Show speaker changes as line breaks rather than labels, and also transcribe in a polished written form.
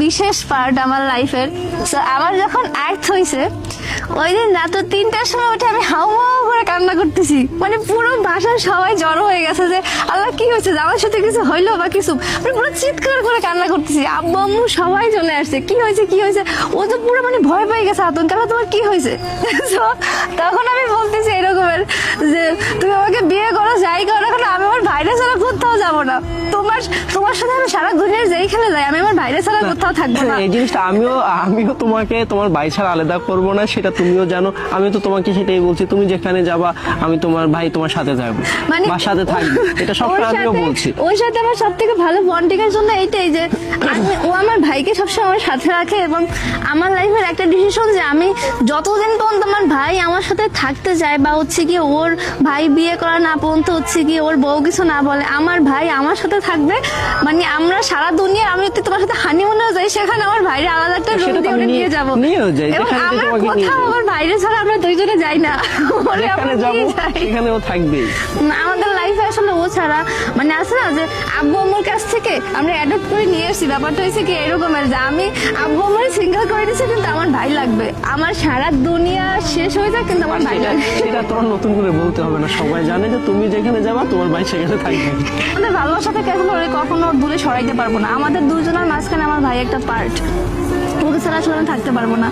বিশেষ পার্ট আমার লাইফের। আমার যখন আর্থ হয়েছে ওই দিন রাত 3টার সময় উঠে আমি হাউ হাউ করে কান্না করতেছি, মানে পুরো বাসার সবাই জড়ো হয়ে গেছে যে আল্লাহ কি হয়েছে, আমার সাথে কিছু হইলো বা কিছু, মানে পুরো চিৎকার করে কান্না করতেছি। আব্বু আম্মু সবাই চলে আসছে, কি হয়েছে কি হয়েছে, ও তো পুরো মানে ভয় পেয়ে গেছে, আতঙ্ক, তোমার কি হয়েছে? তো তখন আমি বলতেছি এরকমের যে তুমি আমাকে বিয়ে করো যাই করো, এখন আমি আমার ভাইরা ছাড়া কোথাও যাবো না, তোমার সাথে আমি সারা দুনিয়ার যেই খেলে যাই, আমি আমার ভাইরা ছাড়া কোথাও থাকবো না।
এই জিনিসটা আমিও তোমাকে তোমার ভাই ছাড়া আলাদা করবো না, সেটা তুমিও জানো। আমি তো তোমাকে সেটাই বলছি, তুমি যেখানে যাবা আমি তোমার ভাই তোমার সাথে যাবো,
মানে
আমার সাথে থাকবে, এটা সবসময় আমিও বলছি।
ওর সাথে আমার সব থেকে ভালো বন্ডিং এর জন্য এইটাই যে ও আমার ভাইকে সবসময় আমার সাথে রাখে, এবং আমার লাইফের একটা ডিসিশন যে আমি যতদিন পর্যন্ত আমার ভাই আমার সাথে থাকতে চায়, বা হচ্ছে কি ওর ভাই বিয়ে করা না পর্যন্ত হচ্ছে কি ওর বউ কিছু না বলে, আমার ভাই আমার সাথে থাকবে, মানে আমরা সারা দুনিয়া, আমি যদি তোমার সাথে হানিমুনেও যাই সেখানে আমার ভাইরে আলাদা একটা রুম দিয়ে নিয়ে যাবো, এবং আমরা কোথাও আমার বাইরে ছাড়া আমরা দুইজনে যাই না,
যেখানে যাবো সেখানে ও থাকবেই।
আমাদের লাইফে আসলে ও ছাড়া মানে আছে না যে আব্বু আম্মুর কাছ থেকে আমরা অ্যাডপ্ট করে নিয়ে এসেছি, ব্যাপারটা হয়েছে কি এরকমের যে আমি আব্বু আম্মুর সিঙ্গেল করে দিয়েছি, কিন্তু আমার ভাই লাগবে, আমার সারা দুনিয়া শেষ হয়ে যায় কিন্তু আমার ভাই লাগবে।
সেটা তোমার নতুন করে বলতে হবে না, সবাই জানে যে তুমি যেখানে যাবা তোমার ভাই সেখানে থাকবে।
আমাদের ভালোবাসা থেকে এখন কখনো দূরে সরাইতে পারবো না, আমাদের দুজনের মাঝখানে আমার ভাই একটা পার্ট, ওকে ছাড়া আসলে থাকতে পারবো না।